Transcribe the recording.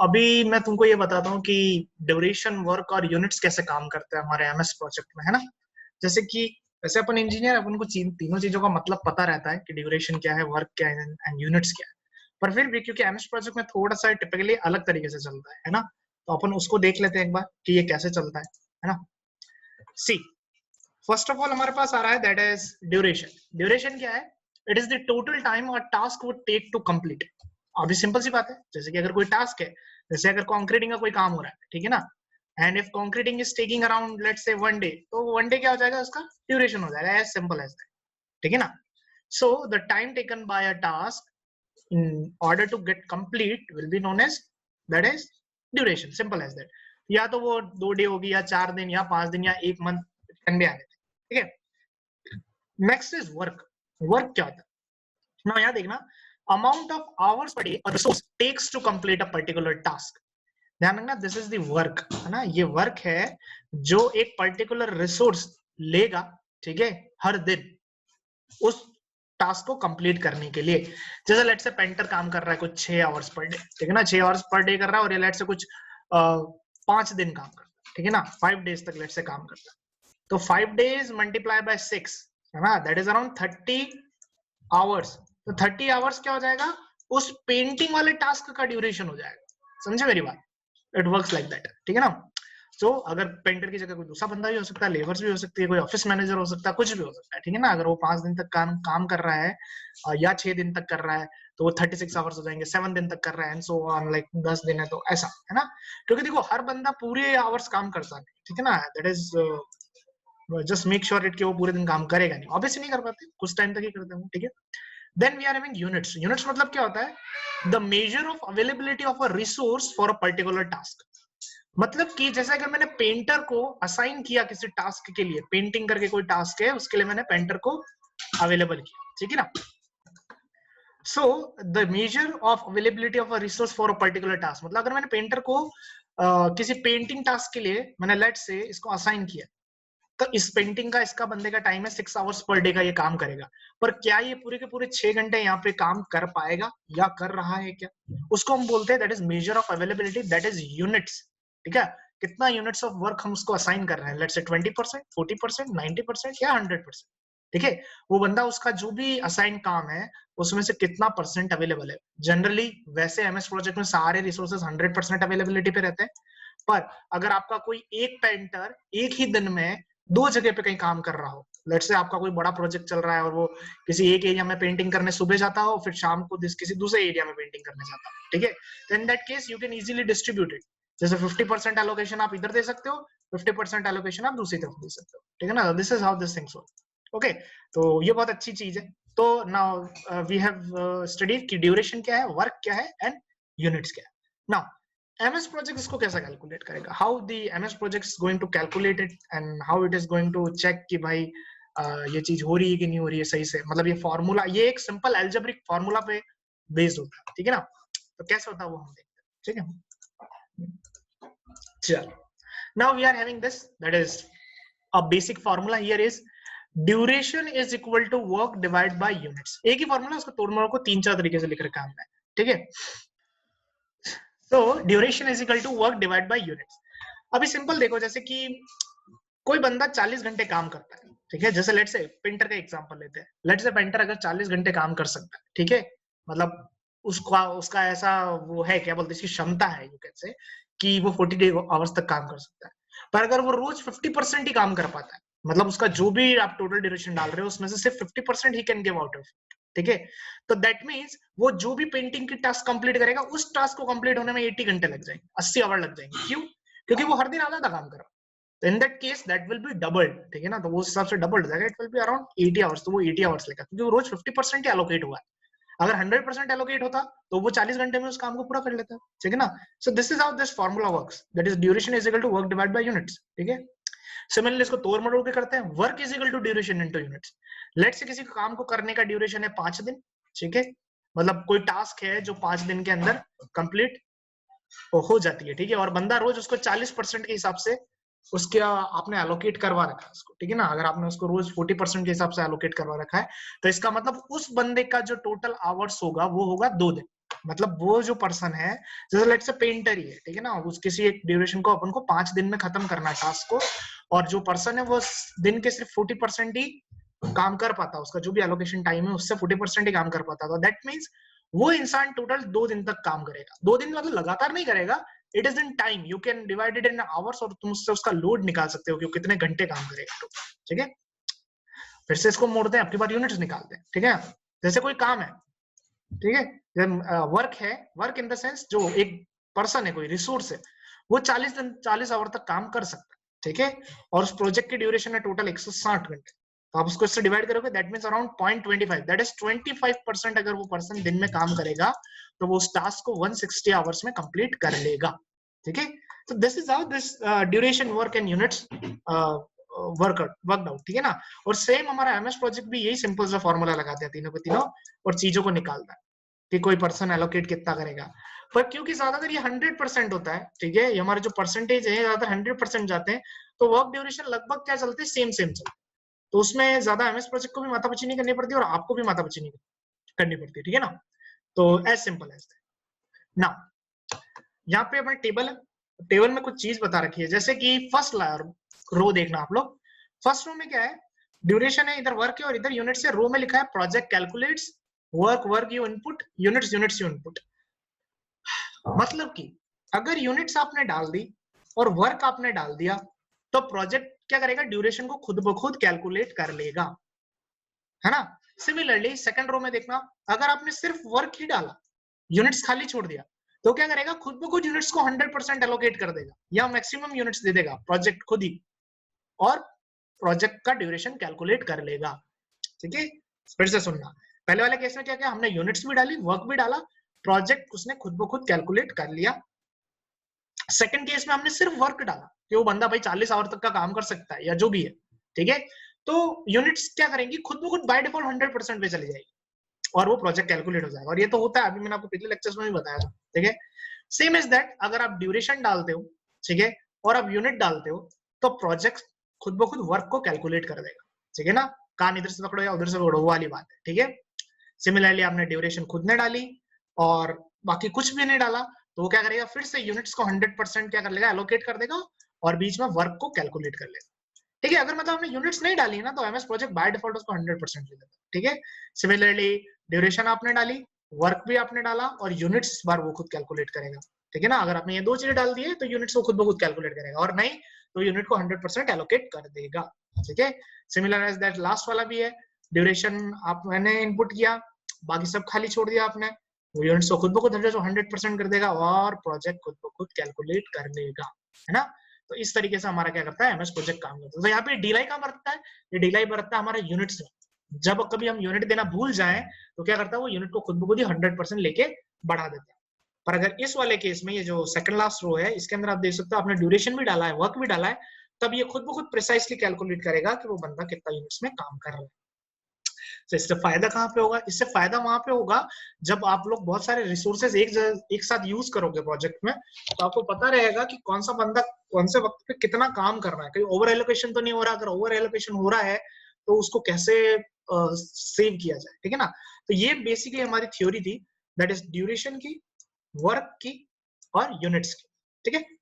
अभी मैं तुमको ये बताता हूँ कि ड्यूरेशन, वर्क और यूनिट्स कैसे काम करते हैं हमारे एमएस प्रोजेक्ट में, है ना। जैसे कि वैसे अपन इंजीनियर, अपन को तीनों चीजों का मतलब पता रहता है कि ड्यूरेशन क्या है, वर्क क्या है एंड यूनिट्स क्या है। पर फिर भी क्योंकि एमएस प्रोजेक्ट में थोड़ा सा टिपिकली अलग तरीके से चलता है ना, तो अपन उसको देख लेते हैं एक बार कि ये कैसे चलता है ना। सी, फर्स्ट ऑफ ऑल हमारे पास आ रहा है दैट इज ड्यूरेशन। ड्यूरेशन क्या है? It is the total time और task would take to complete. अभी सिंपल सी बात है, जैसे कि अगर कोई टास्क है, जैसे अगर कंक्रीटिंग का कोई काम हो रहा है, ठीक है ना, and if concreting is taking around let's say 1 day, तो 1 डे क्या हो जाएगा, उसका ड्यूरेशन हो जाएगा, एज सिंपल एज दैट, ठीक है ना। So the time taken by a task in order to get complete will be known as that is duration, simple as that। या तो वो 2 डे होगी या 4 दिन या 5 दिन या 1 मंथ, कैन बी एनीथिंग, ठीक है। Next is work. वर्क क्या होता है ना, यहाँ देखना, amount of hours per day और resource takes to complete a particular task. ध्यान रखना, दिस इज द वर्क, है ना। ये वर्क है जो एक पर्टिकुलर रिसोर्स लेगा, ठीक है, हर दिन उस टास्क को कंप्लीट करने के लिए। जैसे लेट से पेंटर काम कर रहा है कुछ 6 आवर्स पर डे, ठीक है ना, 6 आवर्स पर डे कर रहा है, और ये लेट से कुछ 5 दिन काम करता है, ठीक है ना, 5 डेज तक लेट से काम करता है। तो 5 डेज मल्टीप्लाई बाय 6, है ना, दैट इज अराउंड 30 आवर्स। तो 30 आवर्स क्या हो जाएगा, उस पेंटिंग वाले टास्क का ड्यूरेशन हो जाएगा। समझे मेरी बात? इट वर्क्स लाइक दैट, ठीक है ना। सो अगर पेंटर की जगह कोई दूसरा बंदा भी हो सकता है, लेबर्स भी हो सकती है, कोई ऑफिस मैनेजर हो सकता है, कुछ भी हो सकता है, ठीक है ना। अगर वो 5 दिन तक काम कर रहा है या 6 दिन तक कर रहा है, तो वो 36 आवर्स हो जाएंगे। 7 दिन तक कर रहा है एंड सो ऑन, लाइक 10 दिन है तो ऐसा, है ना। क्योंकि देखो हर बंदा पूरे आवर्स काम करता है, ठीक है ना, that is just make sure it कि वो पूरे दिन काम करेगा नहीं, ऑब्वियसली नहीं कर पाते, कुछ टाइम तक ही करते हैं, ठीक है। Then we are having units. Units मतलब क्या होता है, the measure of availability of a resource for a particular task. मतलब कि जैसे अगर मैंने पेंटर को असाइन किया किसी टास्क के लिए, पेंटिंग करके कोई टास्क है, उसके लिए मैंने पेंटर को अवेलेबल किया, ठीक है ना। So the measure of availability of a resource for a particular task, मतलब अगर मैंने पेंटर को किसी पेंटिंग टास्क के लिए मैंने लेट से इसको असाइन किया, तो इस पेंटिंग का इसका बंदे का टाइम है 6 आवर्स पर डे का, ये काम करेगा। पर क्या ये पूरे के पूरे 6 घंटे यहाँ पे काम कर पाएगा या कर रहा है क्या, उसको हम बोलते हैं that is major of availability, that is units, ठीक है। कितना यूनिट्स ऑफ वर्क हम उसको असाइन कर रहे हैं, लेट्स से 20%, 40%, 90% या 100%, ठीक है। वो बंदा, उसका जो भी असाइन काम है उसमें से कितना परसेंट अवेलेबल है। जनरली वैसे एमएस प्रोजेक्ट में सारे रिसोर्सेज 100% अवेलेबिलिटी पे रहते हैं, पर अगर आपका कोई एक पेंटर एक ही दिन में 2 जगह पे कहीं काम कर रहा हो, लेट्स से आपका कोई बड़ा प्रोजेक्ट चल रहा है और वो किसी एक एरिया में पेंटिंग करने सुबह जाता हो, फिर शाम को किसी दूसरे एरिया में पेंटिंग करने जाता हो, ठीक है, तो in that case you can easily distribute it. जैसे 50% एलोकेशन आप इधर दे सकते हो, 50% एलोकेशन आप दूसरी तरफ दे सकते हो, ठीक है ना। This is how this things work, okay. तो ये बहुत अच्छी चीज है। तो नाउ वी हैव स्टडीड कि ड्यूरेशन क्या है, वर्क क्या है एंड यूनिट्स क्या है। नाउ MS प्रोजेक्ट इसको कैसा कैलकुलेट करेगा, how the MS project is going to calculate it and how it is going to check कि भाई ये चीज हो रही है कि नहीं हो रही है सही से। मतलब ये फॉर्मूला, ये एक सिंपल एल्जेब्रिक फॉर्मूला पे बेस्ड होता है, ठीक है ना। तो कैसे होता है वो हम देखते हैं, ठीक है। चलो, now we are having this, that is a basic formula here is duration is equal to work divide by units. एक ही फॉर्मूला, उसको तोड़-मोड़ को 3-4 तरीके से लिख रखा है हमने, ठीक है। तो duration is equal to work divide by units. अभी सिंपल देखो, जैसे कि कोई बंदा 40 घंटे काम करता है, ठीक है। जैसे लेट से पेंटर का एग्जांपल लेते हैं, लेट से पेंटर अगर 40 घंटे काम कर सकता है, ठीक है, मतलब उसका उसका ऐसा वो है, क्या बोलते हैं, इसकी क्षमता है, यू कैन से कि वो 40 आवर्स तक काम कर सकता है। पर अगर वो रोज 50% ही काम कर पाता है, मतलब उसका जो भी आप टोटल ड्यूरेशन डाल रहे हो उसमें से सिर्फ 50% he can give out of, ठीक है। तो दैट मीन्स वो जो भी पेंटिंग की टास्क कंप्लीट करेगा, उस टास्क को कंप्लीट होने में 80 घंटे लग जाएंगे, 80 आवर लग जाएंगे। क्यों? क्योंकि वो हर दिन आधा आधा काम कर रहा है। तो in that case that will be doubled, ठीक है ना। तो वो उस हिसाब से डबल हो जाएगा, it will be around 80 hours. तो वो 80 आवर्स लेगा, क्योंकि वो रोज 50% ही एलोकेट हुआ है। अगर 100% एलोकेट होता तो वो 40 घंटे में उस काम को पूरा कर लेता, ठीक है ना। So this is how this formula works, that is duration is equal to work divide by units, ठीक है। सिमिलरली इसको तोड़ मरोड़ के करते हैं, work is equal to duration into units. Let's say किसी काम को करने का ड्यूरेशन है 5 दिन, ठीक है, मतलब कोई टास्क है जो 5 दिन के अंदर कंप्लीट हो जाती है, ठीक है, और बंदा रोज उसको 40% के हिसाब से उसके आपने एलोकेट करवा रखा है उसको, ठीक है ना। अगर आपने उसको रोज 40% के हिसाब से एलोकेट करवा रखा है, तो इसका मतलब उस बंदे का जो टोटल आवर्स होगा वो होगा 2 दिन, मतलब वो जो पर्सन है, जैसे लेट्स से पेंटर ही है, ठीक है ना, उस किसी एक ड्यूरेशन को अपन को 5 दिन में खत्म करना है टास्क को, और जो पर्सन है वो दिन के सिर्फ 40% ही काम कर पाता, उसका जो भी एलोकेशन टाइम है उससे 40% ही काम कर पाता, तो दैट मीन्स वो इंसान टोटल 2 दिन तक काम करेगा। 2 दिन मतलब लगातार नहीं करेगा, it is in time, you can divide it in hours, और तुम उससे उसका लोड निकाल सकते हो कि वो कितने घंटे काम करेगा, ठीक है। फिर से इसको मोड़ते हैं, आपके पास यूनिट्स निकालते हैं, ठीक है। जैसे कोई काम है, ठीक है, वर्क है, वर्क इन द सेंस जो एक पर्सन है, कोई रिसोर्स है, वो 40 आवर तक काम कर सकता है, ठीक है, और उस प्रोजेक्ट की ड्यूरेशन है टोटल 160 घंटे, तो आप उसको इससे डिवाइड करोगे, that means around 0.25, that is 25%। अगर वो पर्सन दिन में काम करेगा तो वो उस टास्क को 160 आवर्स में कंप्लीट कर लेगा, ठीक है। तो this is how this duration work and units worked out, ठीक है ना। और सेम हमारा एमएस प्रोजेक्ट भी यही सिंपल सा फॉर्मूला लगाते हैं तीनों के तीनों, और चीजों को निकालता है कि कोई पर्सन एलोकेट कितना करेगा। पर क्योंकि ज्यादातर ये 100% होता है, ठीक है, ये हमारे जो परसेंटेज है ज्यादातर 100% जाते हैं, तो वर्क ड्यूरेशन लगभग क्या चलते हैं, सेम सेम चलते हैं, तो उसमें ज्यादा एमएस प्रोजेक्ट को भी माथापच्ची नहीं करनी पड़ती और आपको भी माथापच्ची नहीं करनी पड़ती, ठीक है ना। तो एज सिंपल एज ना। यहाँ पे अपने टेबल है, टेबल में कुछ चीज बता रखी है, जैसे कि फर्स्ट रो देखना आप लोग। फर्स्ट रो में क्या है, ड्यूरेशन है, इधर वर्क है, और इधर यूनिट्स है। रो में लिखा है project calculates work you input, units you input. मतलब कि अगर यूनिट्स आपने डाल दी और वर्क आपने डाल दिया, तो प्रोजेक्ट क्या करेगा, ड्यूरेशन को खुद ब खुद कैलकुलेट कर लेगा, है ना। सिमिलरली सेकंड रो में देखना, अगर आपने सिर्फ वर्क ही डाला, यूनिट्स खाली छोड़ दिया, तो क्या करेगा, खुद ब खुद यूनिट्स को 100% एलोकेट कर देगा, या मैक्सिमम यूनिट्स दे देगा प्रोजेक्ट खुद ही, और प्रोजेक्ट का ड्यूरेशन कैलकुलेट कर लेगा, ठीक है। फिर से सुनना, पहले वाले केस में क्या किया, हमने यूनिट्स भी डाली, वर्क भी डाला, प्रोजेक्ट उसने खुद ब खुद कैलकुलेट कर लिया। सेकंड केस में हमने सिर्फ वर्क डाला कि वो बंदा भाई 40 आवर तक का काम कर सकता है या जो भी है, ठीक है, तो यूनिट्स क्या करेंगी, खुद ब खुद बाय डिफॉल्ट 100% पे चली जाएगी और वो प्रोजेक्ट कैलकुलेट हो जाएगा। और ये तो होता है, अभी मैंने आपको पिछले लेक्चर्स में भी बताया था, ठीक है। सेम इज दैट, अगर आप ड्यूरेशन डालते हो, ठीक है, और आप यूनिट डालते हो, तो प्रोजेक्ट खुद ब खुद वर्क को कैलकुलेट कर देगा, ठीक है ना। कान इधर से पकड़ो या उधर से पकड़ो, वो वाली बात है, ठीक है। सिमिलरली आपने ड्यूरेशन खुद ने डाली और बाकी कुछ भी नहीं डाला, तो वो क्या करेगा, फिर से यूनिट्स को 100% क्या कर लेगा, एलोकेट कर देगा, और बीच में वर्क को कैलकुलेट कर लेगा, ठीक है। अगर मतलब हमने यूनिट्स नहीं डाली ना, तो एमएस प्रोजेक्ट बाय डिफॉल्ट उसको 100% ले लेगा, ठीक है। सिमिलरली ड्यूरेशन आपने डाली, वर्क भी आपने डाला, और यूनिट्स इस बार वो खुद कैलकुलेट करेगा, ठीक है ना। अगर आपने ये दो चीजें डाल दी है तो यूनिट्स को खुद ब खुद कैलकुलेट करेगा, और नहीं तो यूनिट को 100% एलोकेट कर देगा, ठीक है। सिमिलर एज दैट लास्ट वाला भी है, ड्यूरेशन आपने इनपुट किया, बाकी सब खाली छोड़ दिया आपने, वो यूनिट्स को खुद ब खुद 100% कर देगा, और प्रोजेक्ट खुद ब खुद कैलकुलेट कर लेगा, है ना। तो इस तरीके से हमारा क्या करता है, एमएस प्रोजेक्ट काम करता है। तो यहाँ पे डीलाई कहाँ बरतता है, ये डीलाई बरतता है हमारे यूनिट्स में। जब कभी हम यूनिट देना भूल जाएं, तो क्या करता है, वो यूनिट को खुद ब खुद ही 100% लेके बढ़ा देता है। पर अगर इस वाले केस में, ये जो सेकंड लास्ट रो है, इसके अंदर आप देख सकते हो आपने ड्यूरेशन भी डाला है, वर्क भी डाला है, तब ये खुद ब खुद प्रिसाइसली कैलकुलेट करेगा कि वो बंदा कितना यूनिट्स में काम कर रहा है। तो इससे फायदा कहाँ पे होगा, इससे फायदा वहां पे होगा जब आप लोग बहुत सारे रिसोर्सेज एक साथ यूज करोगे प्रोजेक्ट में, तो आपको पता रहेगा कि कौन सा बंदा कौन से वक्त पे कितना काम कर रहा है, कहीं ओवर एलोकेशन तो नहीं हो रहा। अगर ओवर एलोकेशन हो रहा है तो उसको कैसे सेव किया जाए, ठीक है ना। तो ये बेसिकली हमारी थ्योरी थी, दैट इज ड्यूरेशन की, वर्क की और यूनिट्स की, ठीक है।